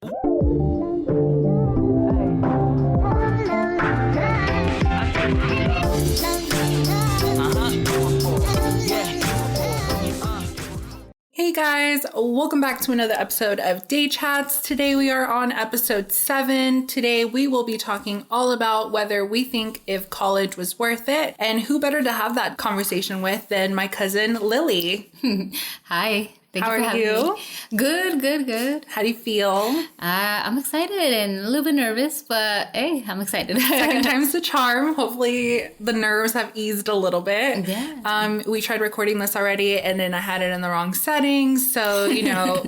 Hey guys, welcome back to another episode of Day Chats. Today we are on episode 7. Today we will be talking all about whether we think if college was worth it, and who better to have that conversation with than my cousin Lily. Hi. How are you? Good. How do you feel? I'm excited and a little bit nervous, but hey, I'm excited. Second time's the charm. Hopefully the nerves have eased a little bit. Yeah. We tried recording this already and then I had it in the wrong settings. So,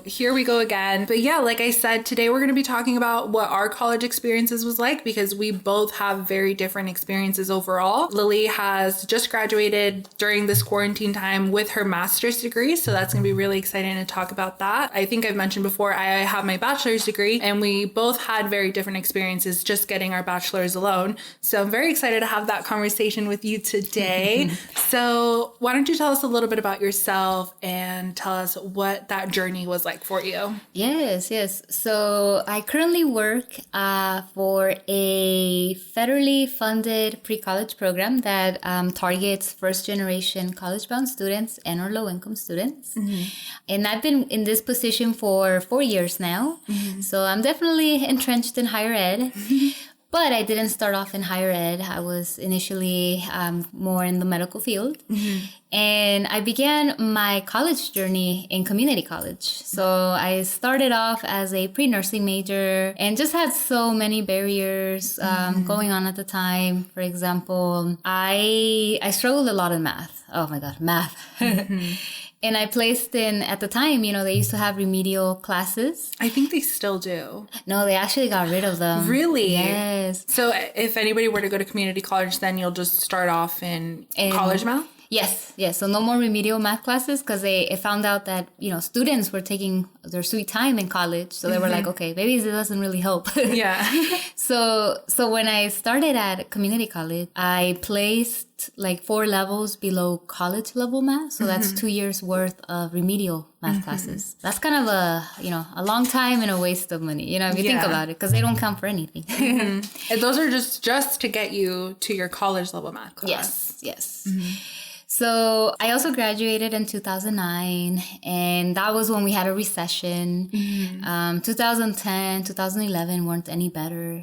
here we go again. But yeah, like I said, today we're going to be talking about what our college experiences was like because we both have very different experiences overall. Lily has just graduated during this quarantine time with her master's degree. So that's going to be really exciting to talk about that. I think I've mentioned before, I have my bachelor's degree and we both had very different experiences just getting our bachelor's alone. So I'm very excited to have that conversation with you today. So why don't you tell us a little bit about yourself and tell us what that journey was like for you? Yes. So I currently work for a federally funded pre-college program that targets first-generation college-bound students and or low-income students. Mm-hmm. And I've been in this position for 4 years now. Mm-hmm. So I'm definitely entrenched in higher ed. But I didn't start off in higher ed. I was initially more in the medical field. Mm-hmm. And I began my college journey in community college. So I started off as a pre-nursing major and just had so many barriers going on at the time. For example, I struggled a lot in math. Oh my God, math. Mm-hmm. And I placed in, at the time, they used to have remedial classes. I think they still do. No, they actually got rid of them. Really? Yes. So if anybody were to go to community college, then you'll just start off in college math? Yes. So no more remedial math classes because they found out that, students were taking their sweet time in college. So they were like, okay, maybe it doesn't really help. Yeah. So when I started at community college, I placed like 4 levels below college level math. So that's 2 years worth of remedial math classes. That's kind of a long time and a waste of money, if you think about it, because they don't count for anything. And those are just to get you to your college level math class. Yes. Mm-hmm. So I also graduated in 2009, and that was when we had a recession. Mm-hmm. 2010, 2011 weren't any better,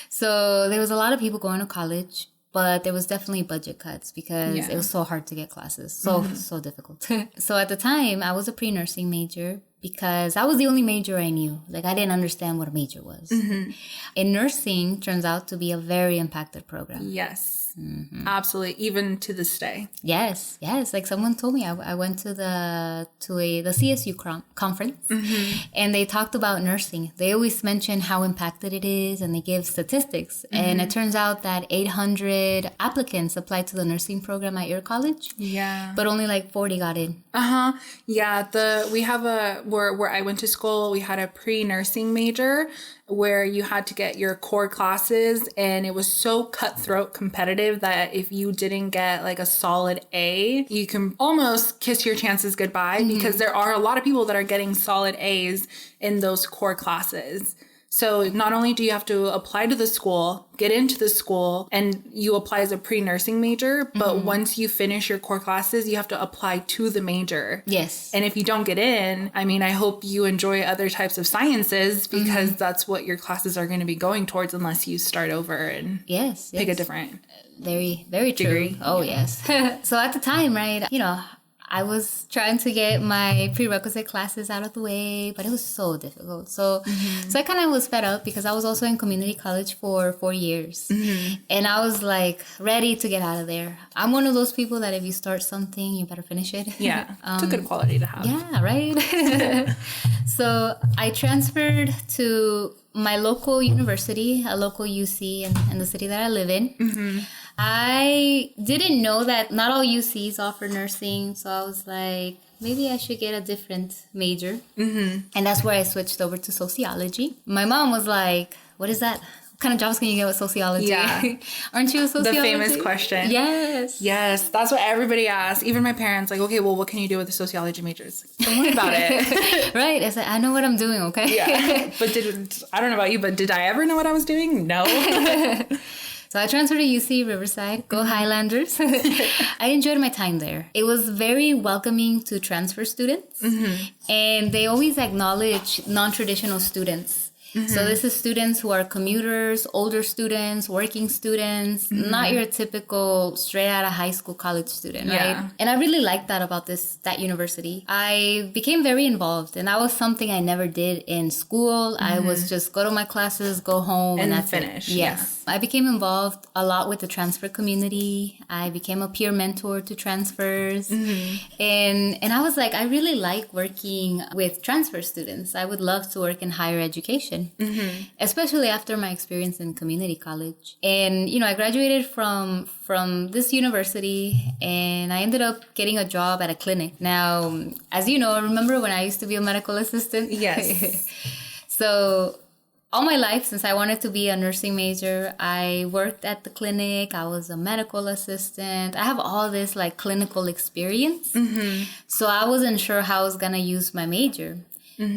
So there was a lot of people going to college, but there was definitely budget cuts because it was so hard to get classes. So difficult. So at the time, I was a pre-nursing major because that was the only major I knew. Like, I didn't understand what a major was. Mm-hmm. And nursing turns out to be a very impacted program. Yes. Mm-hmm. Absolutely, even to this day. Yes. Like someone told me, I went to the CSU conference, and they talked about nursing. They always mention how impacted it is, and they give statistics. And it turns out that 800 applicants applied to the nursing program at your college. Yeah, but only like 40 got in. Yeah, we have where I went to school, we had a pre-nursing major where you had to get your core classes, and it was so cutthroat competitive that if you didn't get like a solid A, you can almost kiss your chances goodbye because there are a lot of people that are getting solid A's in those core classes. So not only do you have to apply to the school, get into the school, and you apply as a pre-nursing major, but once you finish your core classes, you have to apply to the major. Yes. And if you don't get in, I hope you enjoy other types of sciences because that's what your classes are going to be going towards unless you start over and pick a different very, very true. Degree. Oh, yes. So at the time, right, I was trying to get my prerequisite classes out of the way, but it was so difficult. So I kind of was fed up because I was also in community college for 4 years. And I was like ready to get out of there. I'm one of those people that if you start something, you better finish it. Yeah, it's a good quality to have. Yeah, right? So I transferred to my local university, a local UC in the city that I live in. I didn't know that not all UCs offer nursing, so I was like, maybe I should get a different major. And that's where I switched over to sociology. My mom was like, what is that? kind of jobs can you get with sociology? Yeah. Aren't you a sociology? The famous question. Yes. Yes, that's what everybody asks. Even my parents, like, okay, well, what can you do with a sociology major? It's like, don't worry about it. Right. It's like, I know what I'm doing, okay? Yeah. But I don't know about you, but did I ever know what I was doing? No. So I transferred to UC Riverside. Go Highlanders. I enjoyed my time there. It was very welcoming to transfer students. And they always acknowledge non-traditional students. So this is students who are commuters, older students, working students, not your typical straight out of high school college student, right? And I really liked that about that university. I became very involved, and that was something I never did in school. I was just go to my classes, go home, and that's finish. it. Yes. I became involved a lot with the transfer community. I became a peer mentor to transfers. And I was like, I really like working with transfer students. I would love to work in higher education. Especially after my experience in community college. And, you know, I graduated from this university and I ended up getting a job at a clinic. Now, as you know, remember when I used to be a medical assistant? Yes. So all my life, since I wanted to be a nursing major, I worked at the clinic. I was a medical assistant. I have all this like clinical experience. So I wasn't sure how I was going to use my major.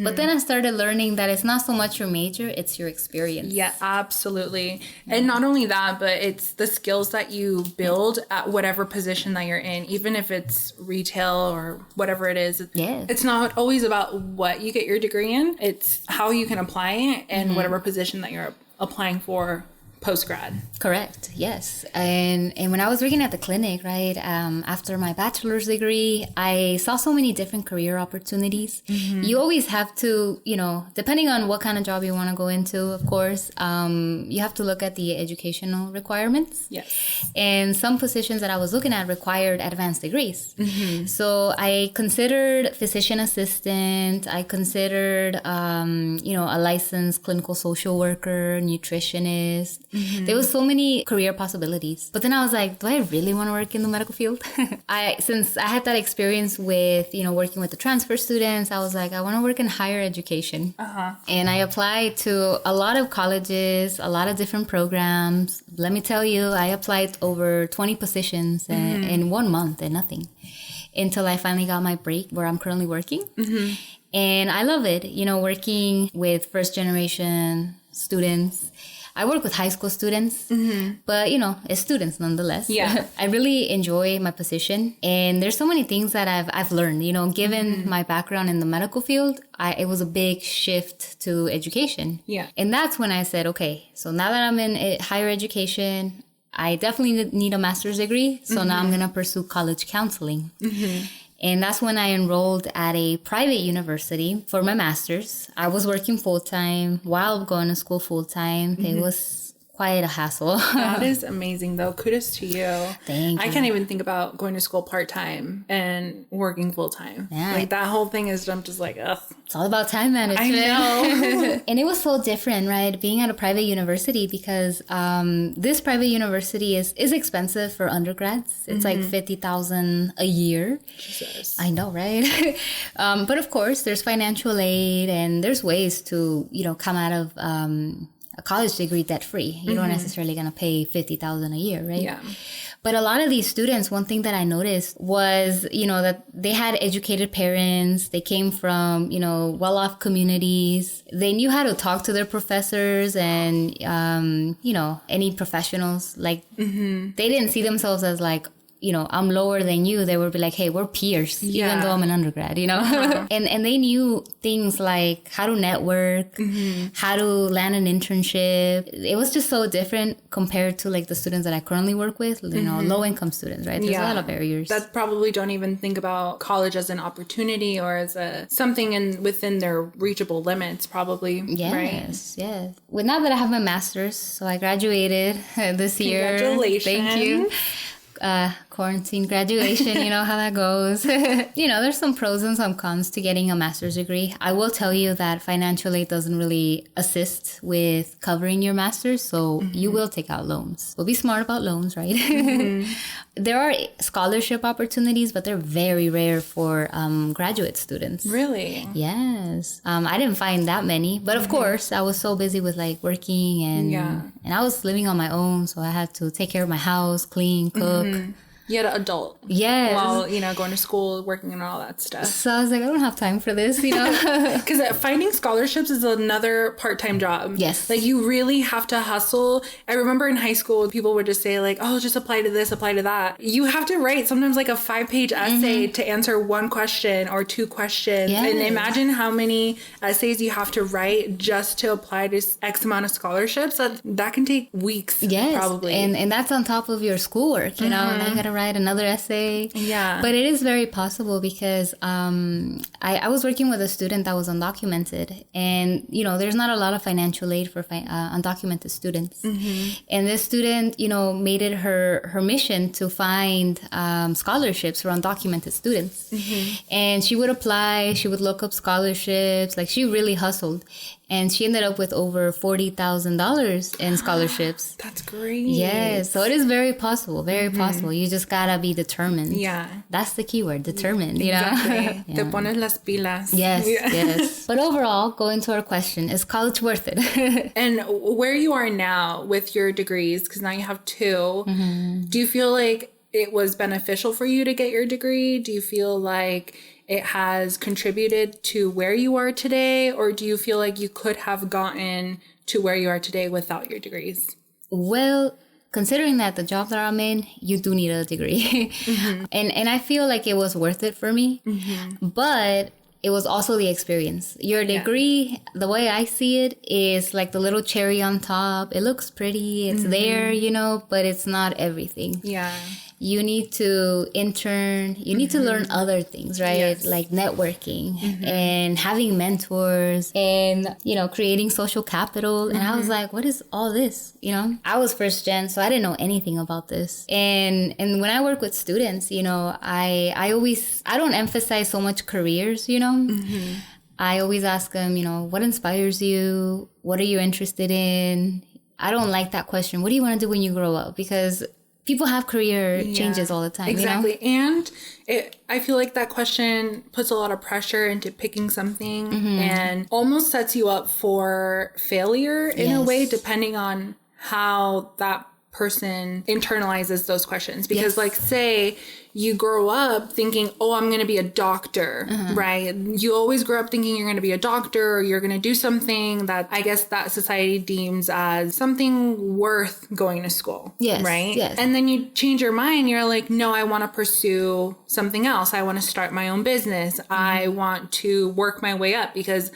But then I started learning that it's not so much your major, it's your experience. Yeah, absolutely. And not only that, but it's the skills that you build at whatever position that you're in, even if it's retail or whatever it is. Yeah. It's not always about what you get your degree in. It's how you can apply it in whatever position that you're applying for post-grad. Correct. Yes. And when I was working at the clinic, right, after my bachelor's degree, I saw so many different career opportunities. You always have to, you know, depending on what kind of job you want to go into, of course, you have to look at the educational requirements. Yes. And some positions that I was looking at required advanced degrees. So I considered physician assistant. I considered, you know, a licensed clinical social worker, nutritionist. There was so many career possibilities. But then I was like, do I really want to work in the medical field? Since I had that experience with, you know, working with the transfer students, I was like, I want to work in higher education. And I applied to a lot of colleges, a lot of different programs. Let me tell you, I applied over 20 positions in 1 month and nothing. Until I finally got my break where I'm currently working. And I love it, you know, working with first generation students. I work with high school students, but, you know, it's students nonetheless. Yeah. I really enjoy my position. And there's so many things that I've learned, you know, given my background in the medical field, it was a big shift to education. Yeah. And that's when I said, okay, so now that I'm in higher education, I definitely need a master's degree. So now I'm going to pursue college counseling. And that's when I enrolled at a private university for my master's. I was working full-time while going to school full-time. It was quite a hassle. That is amazing, though. Kudos to you. Thank you. I can't even think about going to school part-time and working full-time. Yeah. Like, that whole thing is, I'm just like, ugh. It's all about time management. I know. And it was so different, right? Being at a private university because this private university is expensive for undergrads. It's like $50,000 a year. Jesus. I know, right? But of course, there's financial aid and there's ways to, you know, come out of a college degree debt-free. You don't necessarily going to pay $50,000 a year, right? Yeah. But a lot of these students, one thing that I noticed was, you know, that they had educated parents. They came from, you know, well-off communities. They knew how to talk to their professors and, you know, any professionals. Like, they didn't see themselves as like, you know, I'm lower than you. They would be like, hey, we're peers, even though I'm an undergrad, you know? And they knew things like how to network, how to land an internship. It was just so different compared to like the students that I currently work with, you know, low income students, right? There's a lot of barriers. That probably don't even think about college as an opportunity or as something within their reachable limits, probably. Yes, yes. Well, now that I have my master's, so I graduated this year. Congratulations. Thank you. quarantine graduation, you know how that goes. You know, there's some pros and some cons to getting a master's degree. I will tell you that financial aid doesn't really assist with covering your master's, so you will take out loans. We'll be smart about loans, right? There are scholarship opportunities, but they're very rare for graduate students. Really? Yes. I didn't find that many, but of course, I was so busy with like working and I was living on my own, so I had to take care of my house, clean, cook. You had an adult. Yes. While, you know, going to school, working and all that stuff. So I was like, I don't have time for this, you know? Because finding scholarships is another part-time job. Yes. Like, you really have to hustle. I remember in high school, people would just say, like, oh, just apply to this, apply to that. You have to write sometimes like a 5-page essay to answer one question or 2 questions. Yes. And imagine how many essays you have to write just to apply to X amount of scholarships. That can take weeks, probably. And that's on top of your schoolwork, you know? Now you gotta write another essay. Yeah. But it is very possible because I was working with a student that was undocumented, and you know there's not a lot of financial aid for undocumented students. And this student, you know, made it her mission to find scholarships for undocumented students. And she would apply, she would look up scholarships, like she really hustled. And she ended up with over $40,000 in scholarships. That's great. Yes. So it is very possible. Very possible. You just gotta be determined. Yeah. That's the key word, determined. You Exactly. know? Te pones las pilas. Yes. Yeah. Yes. But overall, going to our question, is college worth it? And where you are now with your degrees, because now you have 2, do you feel like it was beneficial for you to get your degree? Do you feel like it has contributed to where you are today? Or do you feel like you could have gotten to where you are today without your degrees? Well, considering that the job that I'm in, you do need a degree. And I feel like it was worth it for me. But it was also the experience. Your degree, the way I see it, is like the little cherry on top. It looks pretty. It's there, you know, but it's not everything. Yeah. You need to intern. You need to learn other things, right? Yes. Like networking and having mentors and, you know, creating social capital. And I was like, what is all this? You know, I was first gen, so I didn't know anything about this. And when I work with students, you know, I don't emphasize so much careers, you know. I always ask them, you know, what inspires you? What are you interested in? I don't like that question. What do you want to do when you grow up? Because people have career changes all the time. Exactly. You know? And I feel like that question puts a lot of pressure into picking something and almost sets you up for failure in a way, depending on how that person internalizes those questions. Because like, say you grow up thinking, oh, I'm going to be a doctor, right? You always grow up thinking you're going to be a doctor, or you're going to do something that I guess that society deems as something worth going to school. Yes. Right? Yes. And then you change your mind. You're like, no, I want to pursue something else. I want to start my own business. I want to work my way up because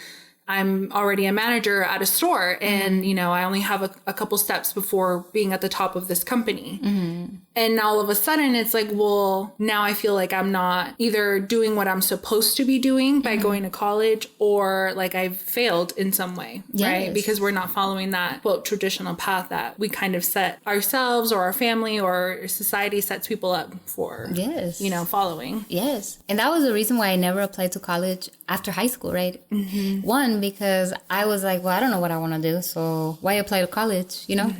I'm already a manager at a store and, you know, I only have a couple steps before being at the top of this company. And all of a sudden it's like, well, now I feel like I'm not either doing what I'm supposed to be doing by going to college, or like I've failed in some way, right? Because we're not following that quote traditional path that we kind of set ourselves or our family or society sets people up for, you know, following. Yes. And that was the reason why I never applied to college after high school, right? One, because I was like, well, I don't know what I want to do, so why apply to college, you know?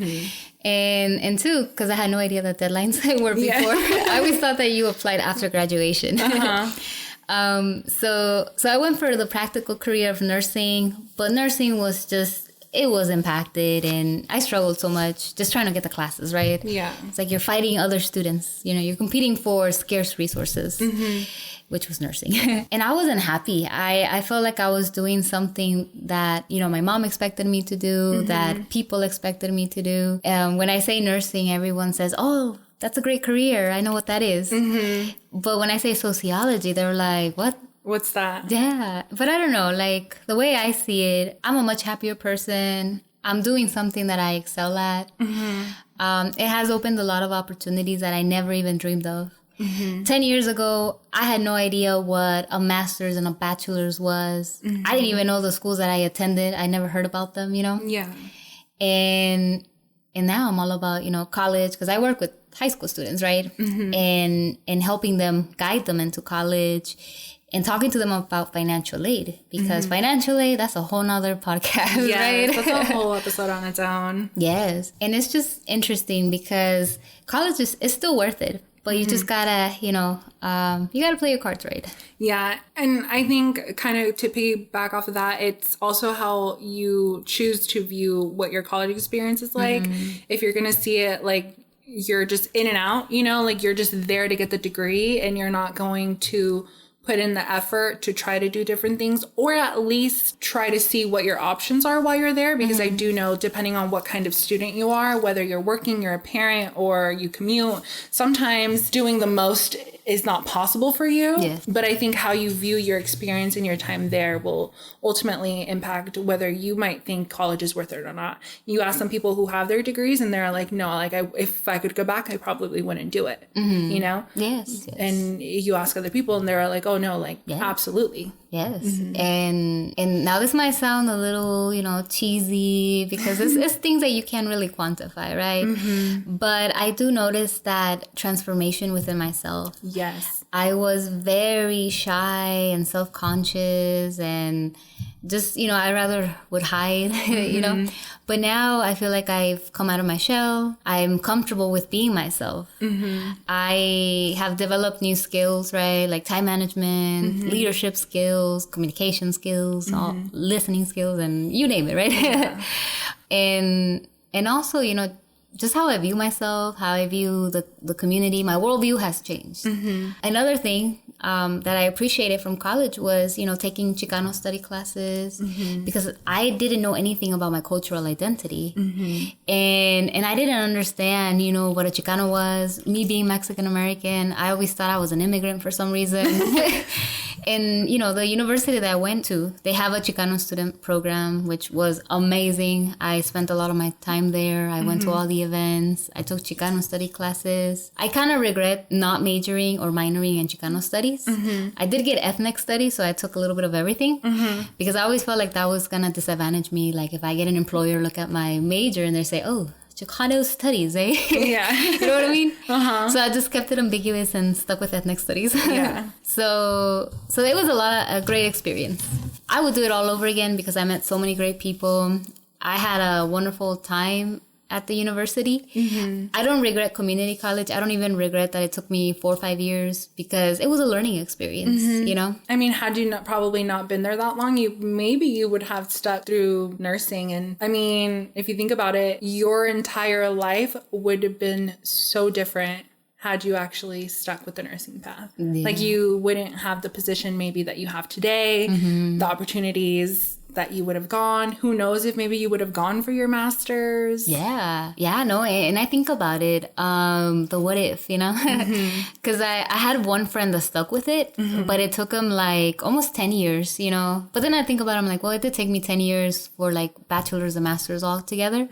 And 2, because I had no idea that deadlines were before. I always thought that you applied after graduation. So I went for the practical career of nursing, but nursing was just, it was impacted, and I struggled so much just trying to get the classes, right? Yeah. It's like you're fighting other students, you know, you're competing for scarce resources. Which was nursing. And I wasn't happy. I felt like I was doing something that, you know, my mom expected me to do, that people expected me to do. When I say nursing, everyone says, oh, that's a great career. I know what that is. But when I say sociology, they're like, what? What's that? Yeah. But I don't know, like the way I see it, I'm a much happier person. I'm doing something that I excel at. It has opened a lot of opportunities that I never even dreamed of. 10 years ago, I had no idea what a master's and a bachelor's was. I didn't even know the schools that I attended. I never heard about them, you know? Yeah. And now I'm all about, you know, college, because I work with high school students, right? And helping them, guide them into college, and talking to them about financial aid, because financial aid, that's a whole nother podcast, Yes, right? that's a whole episode on its own. Yes. And it's just interesting because college is still worth it, but you just gotta, you gotta play your cards right. Yeah. And I think kind of to piggyback off of that, it's also how you choose to view what your college experience is like. If you're going to see it like you're just in and out, like you're just there to get the degree and you're not going to put in the effort to try to do different things, or at least try to see what your options are while you're there. Because I do know, depending on what kind of student you are, whether you're working, you're a parent, or you commute, sometimes doing the most is not possible for you. Yes. But I think how you view your experience and your time there will ultimately impact whether you might think college is worth it or not. You ask some people who have their degrees and they're like, no, like if I could go back, I probably wouldn't do it, Yes. And you ask other people and they're like, oh no, like absolutely. Yes. And now this might sound a little, cheesy, because it's things that you can't really quantify, right? But I do notice that transformation within myself. Yes. I was very shy and self-conscious, and just, I rather would hide, But now I feel like I've come out of my shell. I'm comfortable with being myself. I have developed new skills, right? Like time management, leadership skills, communication skills, all listening skills, and you name it, right? Yeah. and also, just how I view myself, how I view the community, my worldview has changed. Another thing that I appreciated from college was, taking Chicano study classes, because I didn't know anything about my cultural identity. And I didn't understand, what a Chicano was. Me being Mexican American, I always thought I was an immigrant for some reason. And, the university that I went to, they have a Chicano student program, which was amazing. I spent a lot of my time there. I went to all the events. I took Chicano study classes. I kind of regret not majoring or minoring in Chicano studies. I did get ethnic studies, so I took a little bit of everything, because I always felt like that was going to disadvantage me. Like if I get an employer look at my major and they say, oh, Chicano studies, eh? Yeah. You know what I mean? So I just kept it ambiguous and stuck with ethnic studies. Yeah. So it was a great experience. I would do it all over again because I met so many great people. I had a wonderful time at the university. I don't regret community college. I don't even regret that it took me 4 or 5 years, because it was a learning experience, I mean, had you probably not been there that long, you would have stuck through nursing. And I mean, if you think about it, your entire life would have been so different had you actually stuck with the nursing path. Yeah. Like you wouldn't have the position maybe that you have today, the opportunities that you would have gone. Who knows if maybe you would have gone for your master's. Yeah, no, and I think about it, the what if, because I had one friend that stuck with it, but it took him like almost 10 years, but then I think about it, I'm like, well, it did take me 10 years for like bachelor's and master's all together,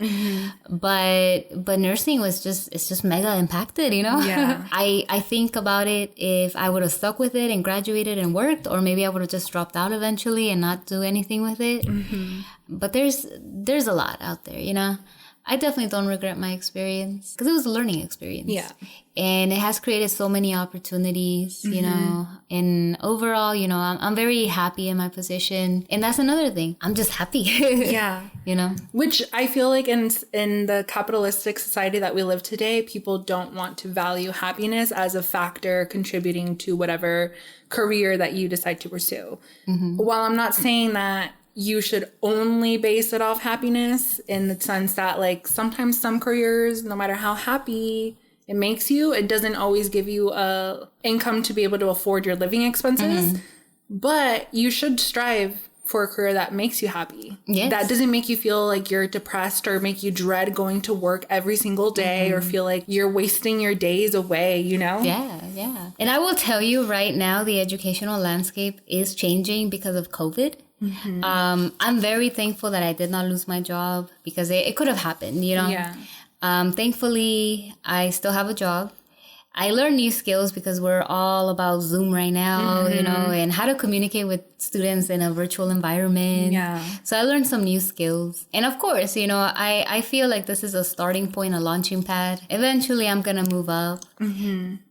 but nursing it's just mega impacted, Yeah. I think about it, if I would have stuck with it and graduated and worked, or maybe I would have just dropped out eventually and not do anything with it. But there's a lot out there, I definitely don't regret my experience, because it was a learning experience. Yeah. And it has created so many opportunities, and overall, I'm very happy in my position. And that's another thing. I'm just happy. Yeah. Which I feel like in the capitalistic society that we live today, people don't want to value happiness as a factor contributing to whatever career that you decide to pursue. While I'm not saying that you should only base it off happiness, in the sense that like sometimes some careers, no matter how happy it makes you, it doesn't always give you a income to be able to afford your living expenses. But you should strive for a career that makes you happy. Yes. That doesn't make you feel like you're depressed or make you dread going to work every single day or feel like you're wasting your days away, Yeah. And I will tell you right now, the educational landscape is changing because of COVID. I'm very thankful that I did not lose my job, because it could have happened, Yeah. Thankfully, I still have a job. I learned new skills because we're all about Zoom right now, and how to communicate with students in a virtual environment. Yeah. So I learned some new skills. And of course, you know, I feel like this is a starting point, a launching pad. Eventually, I'm going to move up.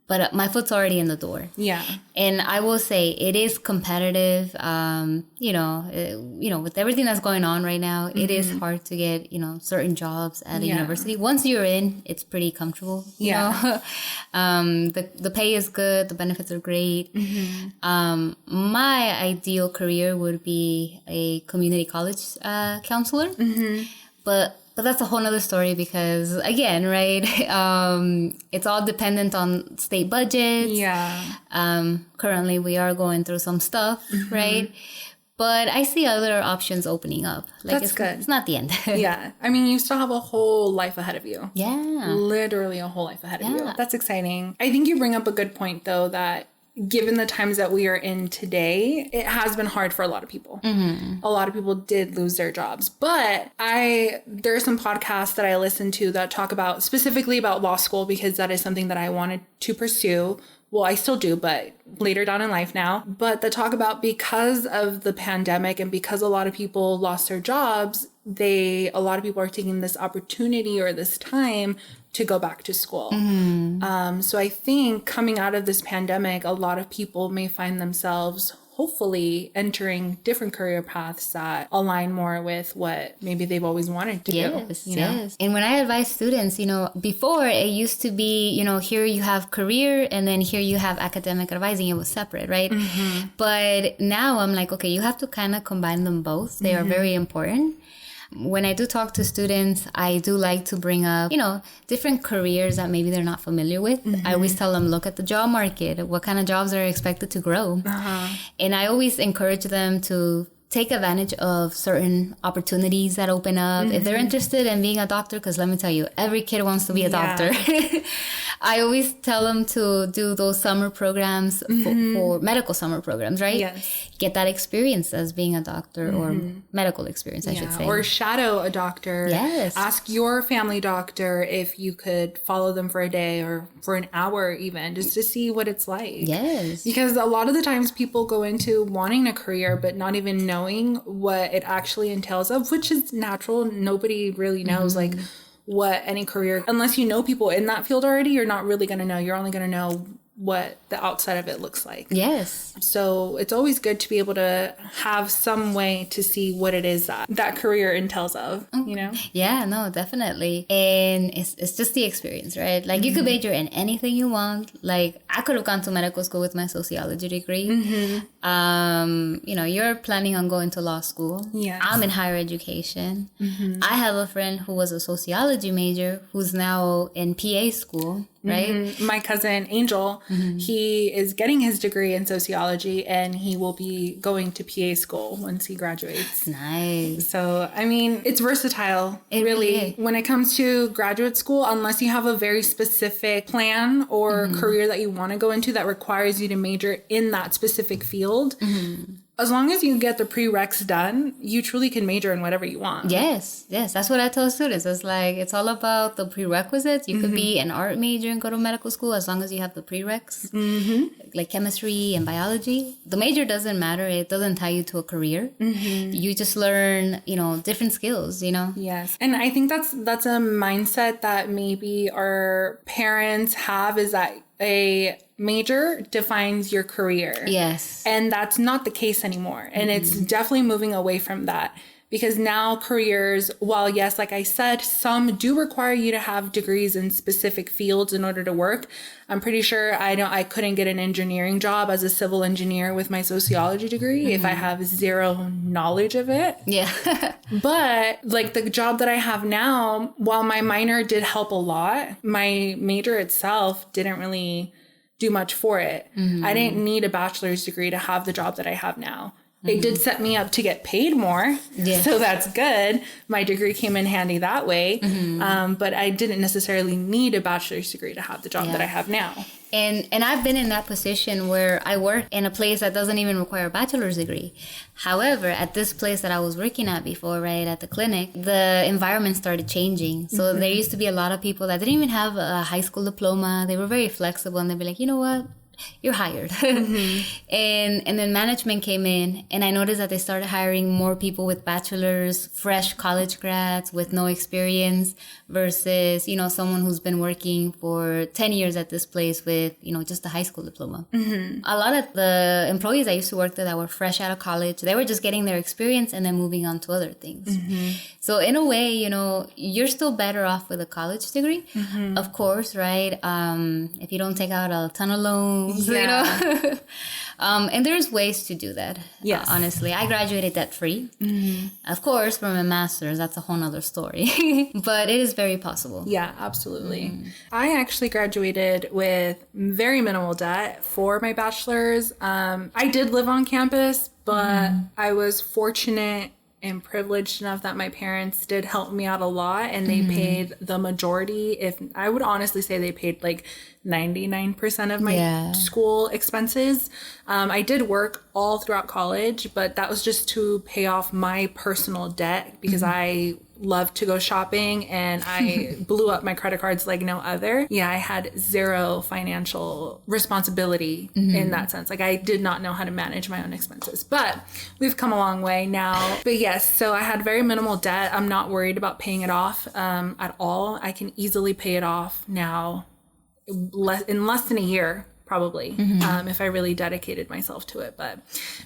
But my foot's already in the door. Yeah. And I will say it is competitive. With everything that's going on right now, it is hard to get, certain jobs at a university. Once you're in, it's pretty comfortable. You know? The pay is good. The benefits are great. My ideal career would be a community college counselor. But that's a whole nother story because, again, right, it's all dependent on state budgets. Yeah. Currently, we are going through some stuff, right? But I see other options opening up. Like, That's good. It's not the end. Yeah. I mean, you still have a whole life ahead of you. Yeah. Literally a whole life ahead of you. That's exciting. I think you bring up a good point, though, that given the times that we are in today, it has been hard for a lot of people. A lot of people did lose their jobs. But there are some podcasts that I listen to that talk about specifically about law school, because that is something that I wanted to pursue. Well, I still do, but later down in life now. But the talk about, because of the pandemic and because a lot of people lost their jobs, a lot of people are taking this opportunity or this time to go back to school. So I think coming out of this pandemic, a lot of people may find themselves hopefully entering different career paths that align more with what maybe they've always wanted to do. Yes. And when I advise students, before it used to be, here you have career and then here you have academic advising. It was separate, right? But now I'm like, okay, you have to kind of combine them both. They are very important. When I do talk to students, I do like to bring up, different careers that maybe they're not familiar with. I always tell them, look at the job market. What kind of jobs are expected to grow? And I always encourage them to take advantage of certain opportunities that open up. If they're interested in being a doctor, because let me tell you, every kid wants to be a doctor. I always tell them to do those summer programs for medical summer programs, right? Yes. Get that experience as being a doctor or medical experience, I should say. Or shadow a doctor. Yes. Ask your family doctor if you could follow them for a day or for an hour even, just to see what it's like. Yes. Because a lot of the times people go into wanting a career but not even knowing what it actually entails of, which is natural. Nobody really knows like what any career, unless you know people in that field already, you're not really going to know. You're only going to know what the outside of it looks like. Yes. So it's always good to be able to have some way to see what it is that career entails of, Yeah, no, definitely. And it's just the experience, right? Like you could major in anything you want. Like I could have gone to medical school with my sociology degree. You're planning on going to law school. Yes. I'm in higher education. I have a friend who was a sociology major who's now in PA school. Right. My cousin Angel, he is getting his degree in sociology and he will be going to PA school once he graduates. Nice. So, I mean, it's versatile. It really is. When it comes to graduate school, unless you have a very specific plan or career that you want to go into that requires you to major in that specific field, as long as you get the prereqs done, you truly can major in whatever you want. Yes. That's what I tell students. It's like, it's all about the prerequisites. You could be an art major and go to medical school as long as you have the prereqs, like chemistry and biology. The major doesn't matter. It doesn't tie you to a career. You just learn, different skills, Yes. And I think that's a mindset that maybe our parents have, is that a major defines your career. Yes. And that's not the case anymore. And it's definitely moving away from that. Because now careers, while yes, like I said, some do require you to have degrees in specific fields in order to work. I'm pretty sure I couldn't get an engineering job as a civil engineer with my sociology degree if I have zero knowledge of it. Yeah. But like the job that I have now, while my minor did help a lot, my major itself didn't really do much for it. I didn't need a bachelor's degree to have the job that I have now. It did set me up to get paid more. Yes. So that's good. My degree came in handy that way. But I didn't necessarily need a bachelor's degree to have the job that I have now. And I've been in that position where I work in a place that doesn't even require a bachelor's degree. However, at this place that I was working at before, right, at the clinic, the environment started changing. So there used to be a lot of people that didn't even have a high school diploma. They were very flexible and they'd be like, you know what? you're hired. And then management came in, and I noticed that they started hiring more people with bachelors, fresh college grads with no experience versus, someone who's been working for 10 years at this place with, just a high school diploma. A lot of the employees I used to work with that were fresh out of college, they were just getting their experience and then moving on to other things. So in a way, you're still better off with a college degree, of course, right? If you don't take out a ton of loans, and there's ways to do that. Yes. Honestly, I graduated debt-free. Of course, from a master's, that's a whole nother story. But it is very possible. Yeah, absolutely. I actually graduated with very minimal debt for my bachelor's. I did live on campus, but I was fortunate and privileged enough that my parents did help me out a lot, and they paid the majority. If I would honestly say they paid like 99% of my school expenses. I did work all throughout college, but that was just to pay off my personal debt because I love to go shopping and I blew up my credit cards like no other. Yeah, I had zero financial responsibility in that sense. Like I did not know how to manage my own expenses, but we've come a long way now. But yes, so I had very minimal debt. I'm not worried about paying it off at all. I can easily pay it off now in less than a year. Probably, if I really dedicated myself to it. But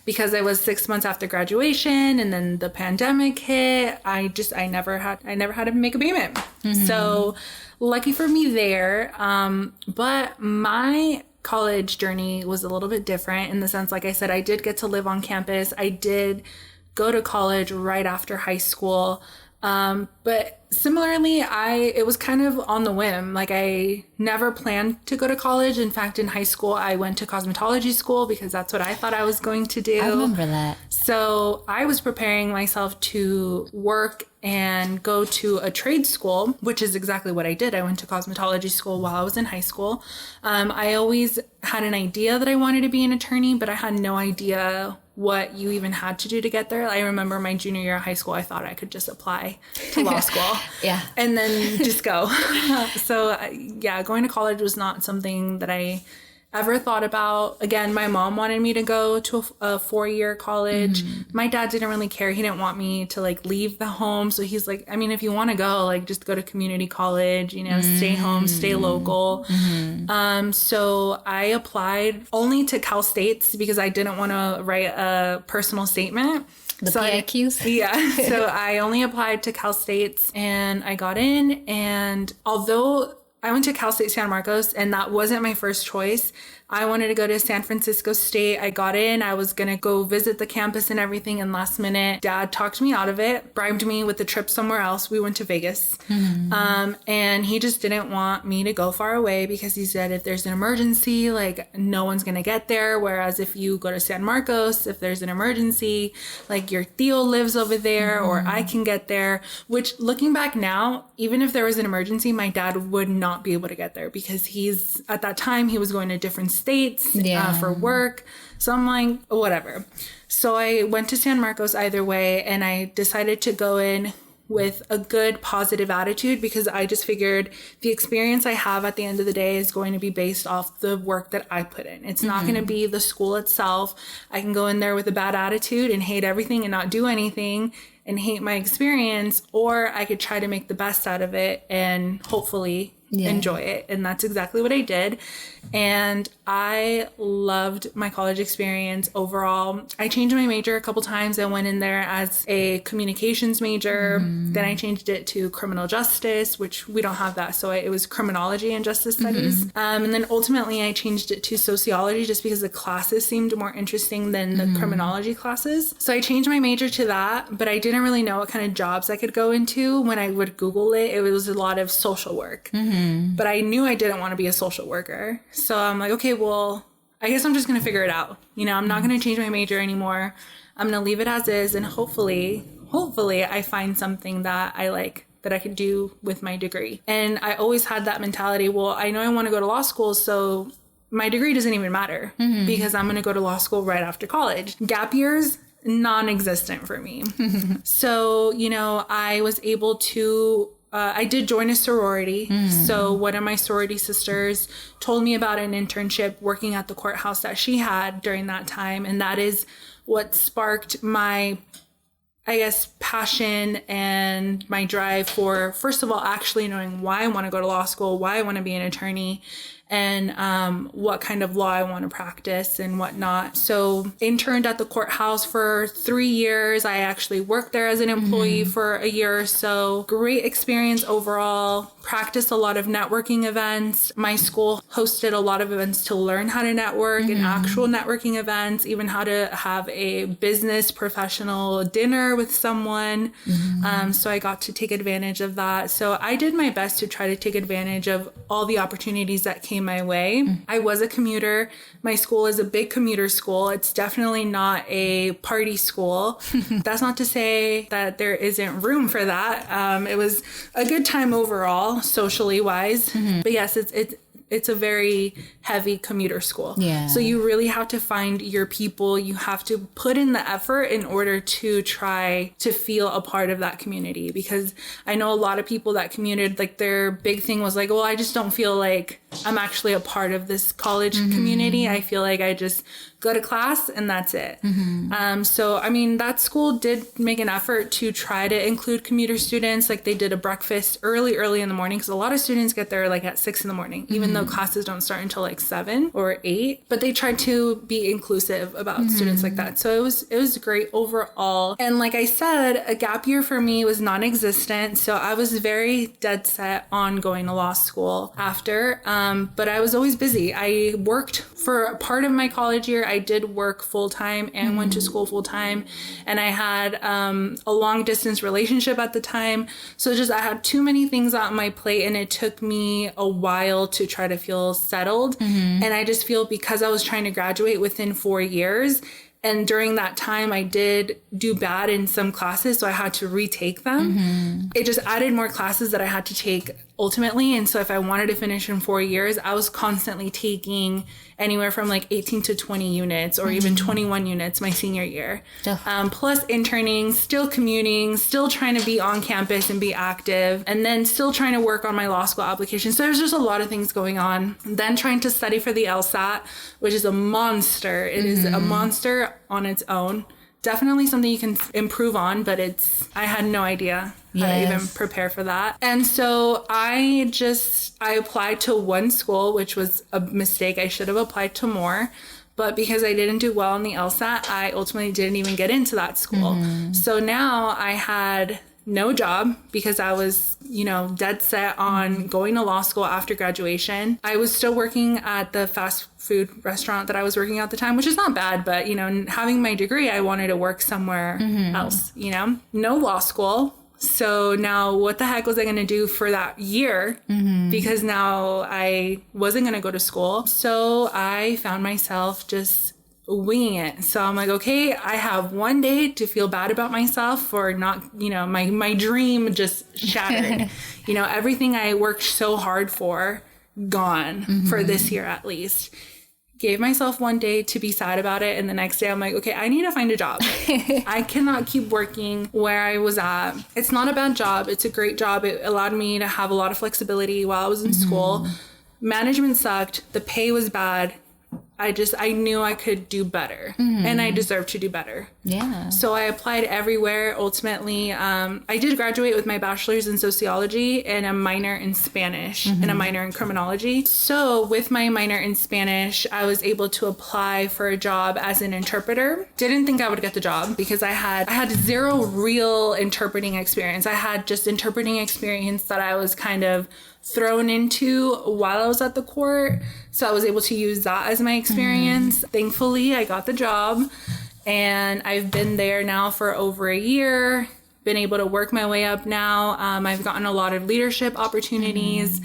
because I was 6 months after graduation and then the pandemic hit, I never had to make a payment. So lucky for me there. But my college journey was a little bit different in the sense, like I said, I did get to live on campus. I did go to college right after high school. But similarly, it was kind of on the whim. Like I never planned to go to college. In fact, in high school, I went to cosmetology school because that's what I thought I was going to do. I remember that. So I was preparing myself to work and go to a trade school, which is exactly what I did. I went to cosmetology school while I was in high school. I always had an idea that I wanted to be an attorney, but I had no idea what you even had to do to get there. I remember my junior year of high school, I thought I could just apply to law school and then just go. So going to college was not something that I ever thought about. Again, my mom wanted me to go to a 4-year college. My dad didn't really care. He didn't want me to like leave the home. So he's like, I mean, if you want to go, like just go to community college, stay home, stay local. So I applied only to Cal States because I didn't want to write a personal statement. The PIQs? So I only applied to Cal States and I got in. And although I went to Cal State San Marcos and that wasn't my first choice, I wanted to go to San Francisco State. I got in. I was going to go visit the campus and everything. And last minute, Dad talked me out of it, bribed me with a trip somewhere else. We went to Vegas. And he just didn't want me to go far away because he said, if there's an emergency, like no one's going to get there. Whereas if you go to San Marcos, if there's an emergency, like your Theo lives over there or I can get there, which looking back now, even if there was an emergency, my dad would not be able to get there because at that time, he was going to different states for work. So I'm like, whatever. So I went to San Marcos either way, and I decided to go in with a good positive attitude because I just figured the experience I have at the end of the day is going to be based off the work that I put in. It's not going to be the school itself. I can go in there with a bad attitude and hate everything and not do anything and hate my experience, or I could try to make the best out of it and hopefully enjoy it. And that's exactly what I did. And I loved my college experience overall. I changed my major a couple times. I went in there as a communications major. Then I changed it to criminal justice, which we don't have that. So it was criminology and justice studies. And then ultimately I changed it to sociology just because the classes seemed more interesting than the criminology classes. So I changed my major to that, but I didn't really know what kind of jobs I could go into. When I would Google it, it was a lot of social work. But I knew I didn't want to be a social worker. So I'm like, okay, well, I guess I'm just going to figure it out. I'm not going to change my major anymore. I'm going to leave it as is. And hopefully I find something that I like that I could do with my degree. And I always had that mentality. Well, I know I want to go to law school, so my degree doesn't even matter because I'm going to go to law school right after college. Gap years, non-existent for me. So, I was able to I did join a sorority. So one of my sorority sisters told me about an internship working at the courthouse that she had during that time. And that is what sparked my, I guess, passion and my drive for, first of all, actually knowing why I want to go to law school, why I want to be an attorney, and what kind of law I want to practice and whatnot. So interned at the courthouse for 3 years. I actually worked there as an employee for a year or so. Great experience overall. Practiced a lot of networking events. My school hosted a lot of events to learn how to network and actual networking events, even how to have a business professional dinner with someone. So I got to take advantage of that. So I did my best to try to take advantage of all the opportunities that came my way. I was a commuter. My school is a big commuter school. It's definitely not a party school. That's not to say that there isn't room for that. It was a good time overall, socially wise. But yes, it's a very heavy commuter school. Yeah. So you really have to find your people. You have to put in the effort in order to try to feel a part of that community. Because I know a lot of people that commuted, like their big thing was like, well, I just don't feel like I'm actually a part of this college community. I feel like I just go to class and that's it. So, I mean, that school did make an effort to try to include commuter students. Like they did a breakfast early in the morning, because a lot of students get there like at 6 in the morning, even though classes don't start until like 7 or 8. But they tried to be inclusive about students like that. So it was great overall. And like I said, a gap year for me was non-existent. So I was very dead set on going to law school after. But I was always busy. I worked for a part of my college year. I did work full-time and went to school full-time. And I had a long-distance relationship at the time. So just I had too many things on my plate, and it took me a while to try to feel settled. And I just feel because I was trying to graduate within 4 years, and during that time, I did do bad in some classes, so I had to retake them. It just added more classes that I had to take ultimately. And so if I wanted to finish in 4 years, I was constantly taking anywhere from like 18 to 20 units or even 21 units my senior year. Plus interning, still commuting, still trying to be on campus and be active, and then still trying to work on my law school application. So there's just a lot of things going on. Then trying to study for the LSAT, which is a monster. It is a monster on its own. Definitely something you can improve on, but I had no idea how to even prepare for that. And so I applied to one school, which was a mistake. I should have applied to more. But because I didn't do well on the LSAT, I ultimately didn't even get into that school. So now I had no job because I was, dead set on going to law school after graduation. I was still working at the fast food restaurant that I was working at the time, which is not bad, but, having my degree, I wanted to work somewhere else, no law school. So now what the heck was I going to do for that year? Because now I wasn't going to go to school. So I found myself just winging it. So I'm like, okay, I have one day to feel bad about myself for not, my dream just shattered. Everything I worked so hard for, gone for this year at least. Gave myself one day to be sad about it. And the next day I'm like, okay, I need to find a job. I cannot keep working where I was at. It's not a bad job. It's a great job. It allowed me to have a lot of flexibility while I was in school. Management sucked. The pay was bad. I knew I could do better and I deserved to do better. Yeah. So I applied everywhere. Ultimately, I did graduate with my bachelor's in sociology and a minor in Spanish and a minor in criminology. So with my minor in Spanish, I was able to apply for a job as an interpreter. Didn't think I would get the job because I had zero real interpreting experience. I had just interpreting experience that I was kind of thrown into while I was at the court. So I was able to use that as my experience. Thankfully, I got the job and I've been there now for over a year, been able to work my way up now. I've gotten a lot of leadership opportunities.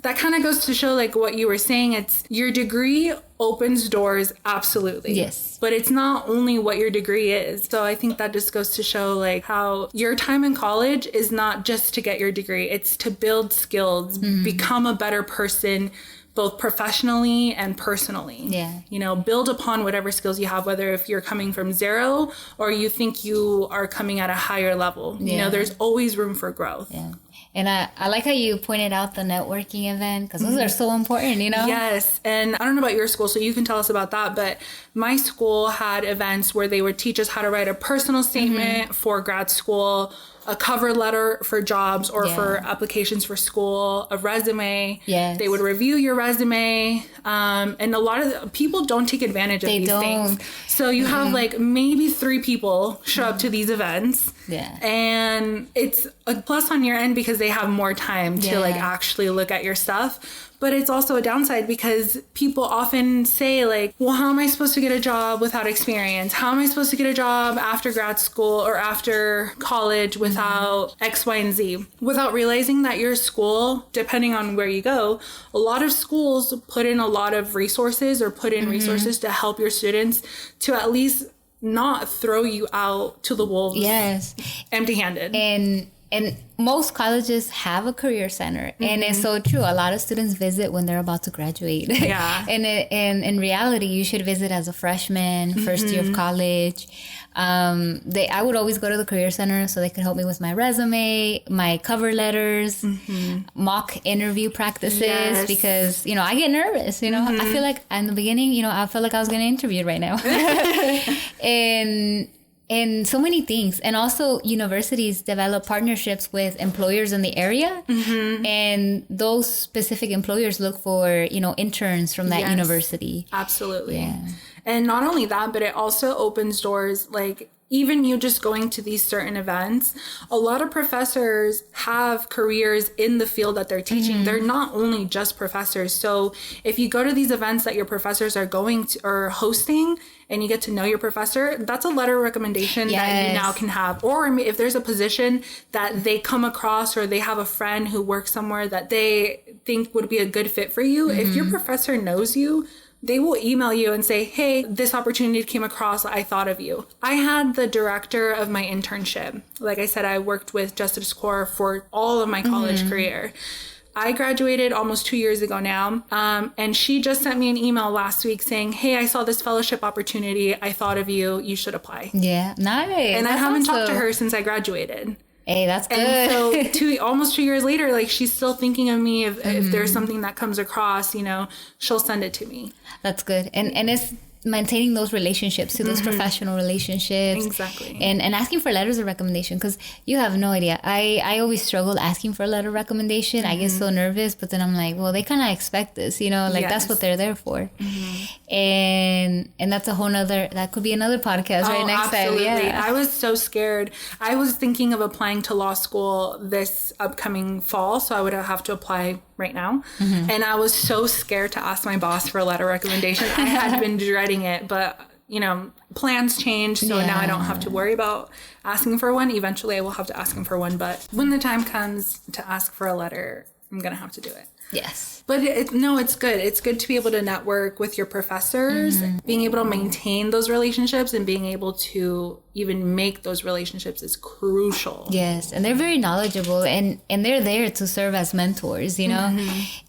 That kind of goes to show like what you were saying. It's your degree opens doors. Absolutely. Yes. But it's not only what your degree is. So I think that just goes to show like how your time in college is not just to get your degree. It's to build skills, become a better person, both professionally and personally. Yeah. You know, build upon whatever skills you have, whether if you're coming from zero or you think you are coming at a higher level. Yeah. You know, there's always room for growth. Yeah. And I like how you pointed out the networking event, because those are so important, you know? Yes. And I don't know about your school, so you can tell us about that. But my school had events where they would teach us how to write a personal statement for grad school, a cover letter for jobs or for applications for school, a resume. Yes. They would review your resume. And a lot of people don't take advantage of these things. So you have like maybe 3 people show up to these events. Yeah. And it's a plus on your end because they have more time to like actually look at your stuff. But it's also a downside because people often say like, well, how am I supposed to get a job without experience? How am I supposed to get a job after grad school or after college without X, Y, and Z? Without realizing that your school, depending on where you go, a lot of schools put in a lot of resources or put in resources to help your students to at least not throw you out to the wolves empty-handed. And most colleges have a career center, and it's so true. A lot of students visit when they're about to graduate. Yeah. And in reality, you should visit as a freshman, first year of college. I would always go to the career center so they could help me with my resume, my cover letters, mock interview practices, because, you know, I get nervous, you know. I feel like in the beginning, you know, I felt like I was getting interviewed right now. And so many things. And also universities develop partnerships with employers in the area. And those specific employers look for, you know, interns from that university. Absolutely. Yeah. And not only that, but it also opens doors, like even you just going to these certain events, a lot of professors have careers in the field that they're teaching. They're not only just professors. So if you go to these events that your professors are going to or hosting and you get to know your professor, that's a letter of recommendation that you now can have. Or if there's a position that they come across or they have a friend who works somewhere that they think would be a good fit for you, if your professor knows you, they will email you and say, hey, this opportunity came across. I thought of you. I had the director of my internship. Like I said, I worked with Justice Corps for all of my college career. I graduated almost 2 years ago now. And she just sent me an email last week saying, hey, I saw this fellowship opportunity. I thought of you. You should apply. Yeah, nice. And I haven't talked to her since I graduated. Hey, that's good. And so almost 2 years later, like she's still thinking of me. If there's something that comes across, you know, she'll send it to me. That's good. And it's maintaining those relationships, to those professional relationships. Exactly. And asking for letters of recommendation, because you have no idea. I always struggled asking for a letter of recommendation. I get so nervous, but then I'm like, well, they kind of expect this, you know, like that's what they're there for. And that's a whole nother, that could be another podcast next time. Yeah. I was so scared. I was thinking of applying to law school this upcoming fall, so I would have to apply right now. And I was so scared to ask my boss for a letter of recommendation. I had been dreading it, but you know, plans change, so now I don't have to worry about asking for one. Eventually I will have to ask him for one, but when the time comes to ask for a letter, I'm gonna have to do it. Yes. But it's good. It's good to be able to network with your professors, being able to maintain those relationships and being able to even make those relationships is crucial. Yes. And they're very knowledgeable and they're there to serve as mentors, you know?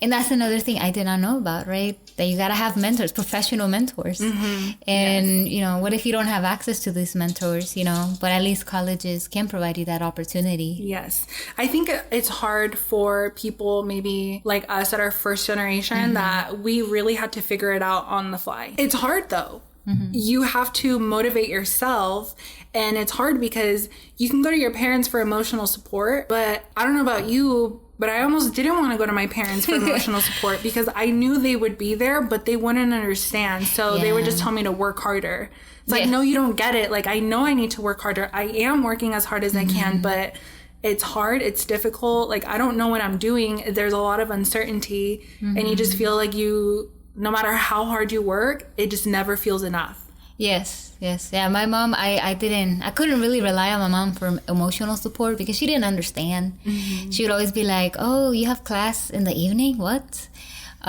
And that's another thing I did not know about, right? That you got to have mentors, professional mentors. And, you know, what if you don't have access to these mentors, you know, but at least colleges can provide you that opportunity. Yes. I think it's hard for people maybe like us that are first generation that we really had to figure it out on the fly. It's hard though. You have to motivate yourself, and it's hard because you can go to your parents for emotional support, but I don't know about you, but I almost didn't want to go to my parents for emotional support because I knew they would be there, but they wouldn't understand. So they would just tell me to work harder. It's like, no, you don't get it. Like, I know I need to work harder. I am working as hard as I can, but it's hard. It's difficult. Like, I don't know what I'm doing. There's a lot of uncertainty, and you just feel like no matter how hard you work, it just never feels enough. Yes. Yeah, my mom, I couldn't really rely on my mom for emotional support because she didn't understand. She would always be like, oh, you have class in the evening? What?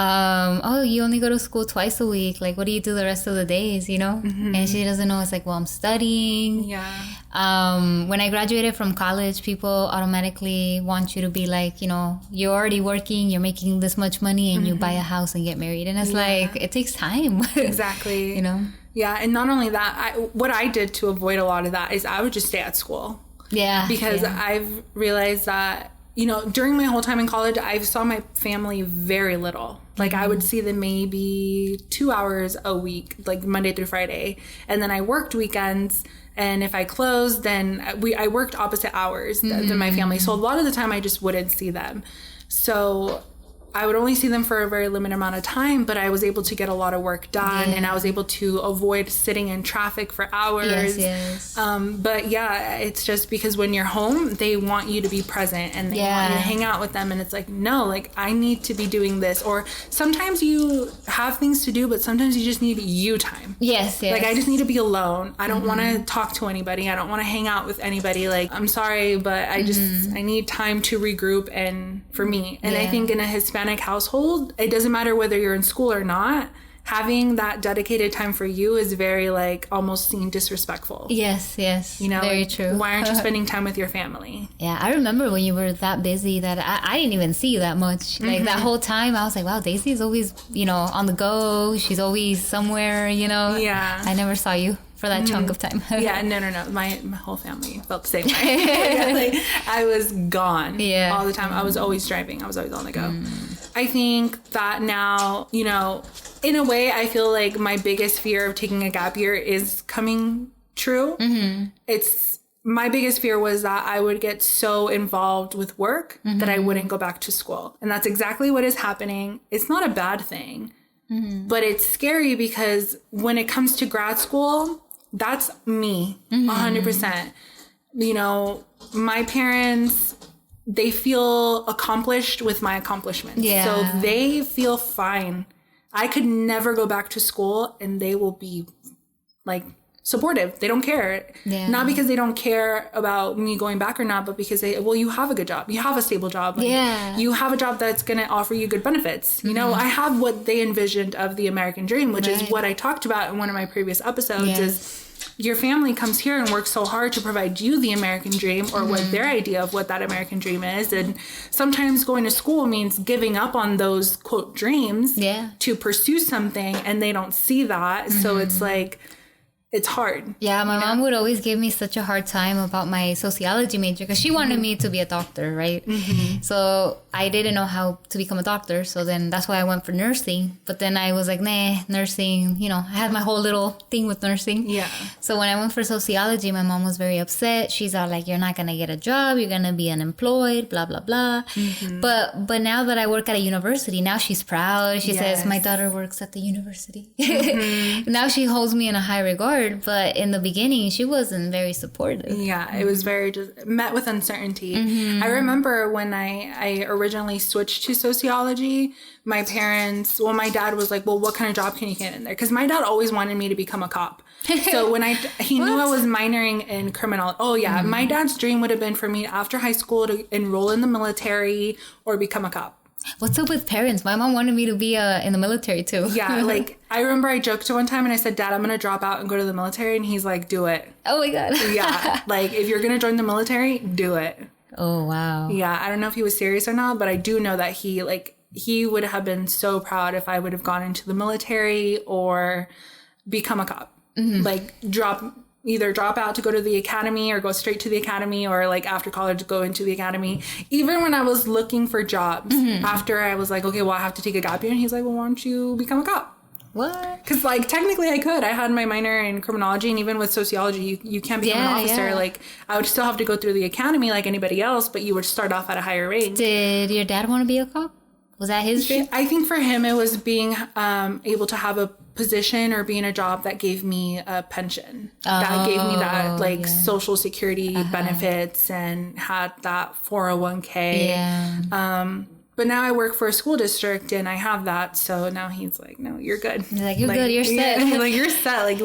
oh, you only go to school twice a week. Like, what do you do the rest of the days, you know? And she doesn't know. It's like, well, I'm studying. Yeah. When I graduated from college, people automatically want you to be like, you know, you're already working, you're making this much money, and you buy a house and get married. And it's like, it takes time. Exactly. You know? Yeah. And not only that, what I did to avoid a lot of that is I would just stay at school. Yeah. Because I've realized that, you know, during my whole time in college, I saw my family very little. Like, I would see them maybe 2 hours a week, like Monday through Friday. And then I worked weekends. And if I closed, then I worked opposite hours than my family. So a lot of the time, I just wouldn't see them. So I would only see them for a very limited amount of time, but I was able to get a lot of work done, and I was able to avoid sitting in traffic for hours. Yes. But yeah, it's just because when you're home, they want you to be present and they want you to hang out with them. And it's like, no, like, I need to be doing this. Or sometimes you have things to do, but sometimes you just need you time. Yes. Like, I just need to be alone. I don't want to talk to anybody. I don't want to hang out with anybody. Like, I'm sorry, but I need time to regroup and for me. And I think in a Hispanic household, it doesn't matter whether you're in school or not, having that dedicated time for you is very, like, almost seen disrespectful. Yes. You know, very like, true. Why aren't you spending time with your family? Yeah, I remember when you were that busy that I didn't even see you that much. Like, that whole time, I was like, wow, Daisy's always, you know, on the go. She's always somewhere, you know. Yeah. I never saw you for that chunk of time. Yeah, no. My whole family felt the same way. Like, I was gone all the time. I was always driving. I was always on the go. I think that now, you know, in a way, I feel like my biggest fear of taking a gap year is coming true. My biggest fear was that I would get so involved with work that I wouldn't go back to school. And that's exactly what is happening. It's not a bad thing, but it's scary because when it comes to grad school, that's me, 100%. You know, my parents, they feel accomplished with my accomplishments. Yeah. So they feel fine. I could never go back to school and they will be, like, supportive. They don't care. Yeah. Not because they don't care about me going back or not, but because you have a good job. You have a stable job. Like, you have a job that's going to offer you good benefits. You know, I have what they envisioned of the American dream, which is what I talked about in one of my previous episodes is your family comes here and works so hard to provide you the American dream or what their idea of what that American dream is. And sometimes going to school means giving up on those, quote, dreams to pursue something, and they don't see that. So it's like, it's hard. Yeah, my mom would always give me such a hard time about my sociology major because she wanted me to be a doctor, right? So I didn't know how to become a doctor. So then that's why I went for nursing. But then I was like, nah, nursing, you know, I had my whole little thing with nursing. Yeah. So when I went for sociology, my mom was very upset. She's all like, you're not going to get a job. You're going to be unemployed, blah, blah, blah. But now that I work at a university, now she's proud. She says, my daughter works at the university. Now she holds me in a high regard. But in the beginning, she wasn't very supportive. Yeah, it was very just met with uncertainty. I remember when I originally switched to sociology, my dad was like, well, what kind of job can you get in there? Because my dad always wanted me to become a cop. So when he knew I was minoring in criminal. Oh, yeah. My dad's dream would have been for me after high school to enroll in the military or become a cop. What's up with parents? My mom wanted me to be in the military too. Yeah, like, I remember I joked to one time and I said, Dad, I'm going to drop out and go to the military. And he's like, do it. Oh my God. Yeah, like, if you're going to join the military, do it. Oh, wow. Yeah, I don't know if he was serious or not, but I do know that he would have been so proud if I would have gone into the military or become a cop. Like, either drop out to go to the academy or go straight to the academy, or like after college go into the academy. Even when I was looking for jobs, after I was like, okay, well, I have to take a gap year, and he's like, well, why don't you become a cop? What? Because, like, technically I could. I had my minor in criminology, and even with sociology, you can't become an officer. Like, I would still have to go through the academy like anybody else, but you would start off at a higher rank. Did your dad want to be a cop? Was that his dream? I think for him it was being able to have a position or be in a job that gave me a pension. That gave me that social security benefits and had that 401k. Yeah. But now I work for a school district and I have that. So now he's like, no, you're good. He's like, you're good. You're set. Like, you're set. Like,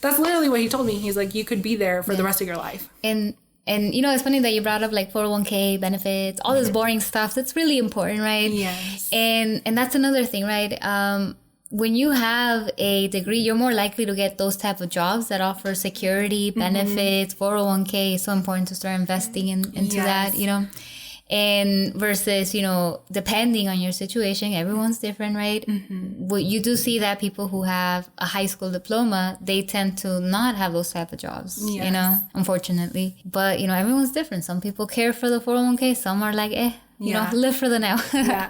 that's literally what he told me. He's like, you could be there for the rest of your life. And And, you know, it's funny that you brought up like 401k benefits, all this boring stuff. That's really important, right? Yes. And that's another thing, right? When you have a degree, you're more likely to get those type of jobs that offer security, benefits, 401k. It's so important to start investing into that, you know? And versus, you know, depending on your situation, everyone's different, right? Well, you do see that people who have a high school diploma, they tend to not have those type of jobs, you know, unfortunately. But, you know, everyone's different. Some people care for the 401k. Some are like, you know, live for the now.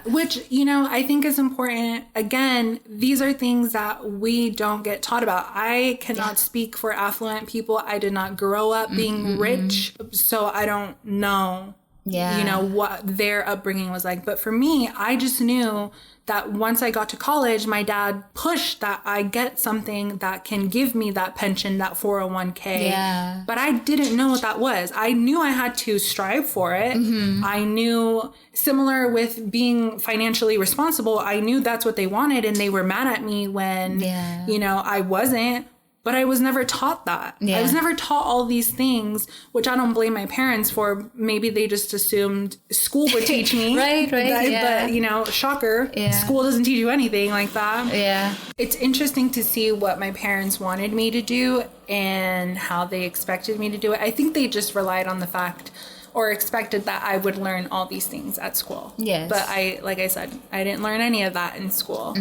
Which, you know, I think is important. Again, these are things that we don't get taught about. I cannot speak for affluent people. I did not grow up being rich, so I don't know. You know, what their upbringing was like. But for me, I just knew that once I got to college, my dad pushed that I get something that can give me that pension, that 401k. Yeah. But I didn't know what that was. I knew I had to strive for it. I knew, similar with being financially responsible, I knew that's what they wanted, and they were mad at me when, you know, I wasn't. But I was never taught that. I was never taught all these things, which I don't blame my parents for. Maybe they just assumed school would teach me. Right. But, you know, shocker, school doesn't teach you anything like that. Yeah. It's interesting to see what my parents wanted me to do and how they expected me to do it. I think they just relied on the fact or expected that I would learn all these things at school. Yes. But like I said, I didn't learn any of that in school.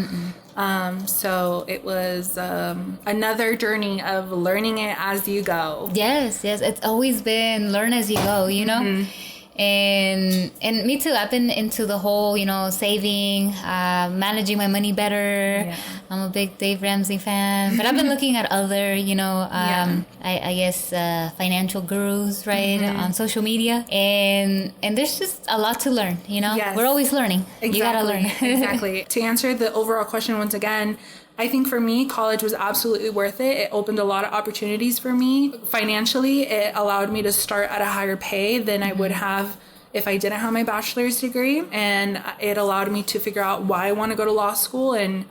So it was another journey of learning it as you go. Yes. It's always been learn as you go, you know? And me too. I've been into the whole, you know, saving, managing my money better. I'm a big Dave Ramsey fan, but I've been looking at other, you know, I guess financial gurus, right, on social media, and there's just a lot to learn. You know, we're always learning. Exactly. You gotta learn. Exactly. To answer the overall question once again, I think for me, college was absolutely worth it. It opened a lot of opportunities for me. Financially, it allowed me to start at a higher pay than I would have if I didn't have my bachelor's degree. And it allowed me to figure out why I want to go to law school and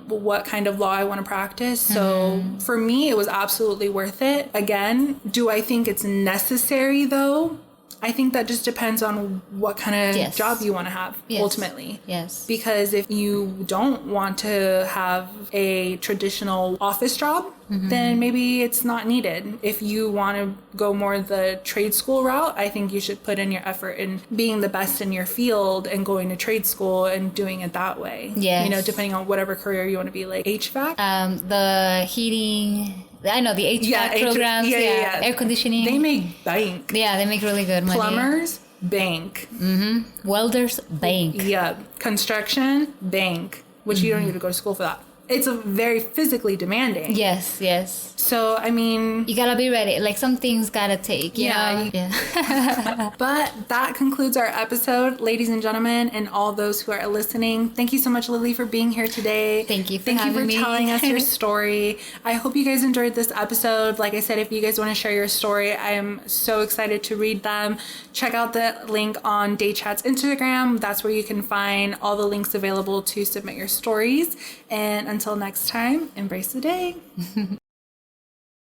what kind of law I want to practice. So for me, it was absolutely worth it. Again, do I think it's necessary though? I think that just depends on what kind of job you want to have ultimately. Yes. Because if you don't want to have a traditional office job, then maybe it's not needed. If you want to go more the trade school route, I think you should put in your effort in being the best in your field and going to trade school and doing it that way. Yes. You know, depending on whatever career you want to be, like HVAC. The heating... I know the HVAC programs, air conditioning. They make bank. Yeah, they make really good money. Plumbers, bank. Welders, bank. Yeah, construction, bank, which you don't need to go to school for that. It's a very physically demanding. Yes. So, I mean... You gotta be ready. Like, some things gotta take, you know? Yeah. But that concludes our episode, ladies and gentlemen, and all those who are listening. Thank you so much, Lily, for being here today. Thank you for having me. telling us your story. I hope you guys enjoyed this episode. Like I said, if you guys want to share your story, I am so excited to read them. Check out the link on DayChat's Instagram. That's where you can find all the links available to submit your stories. And until next time, embrace the day.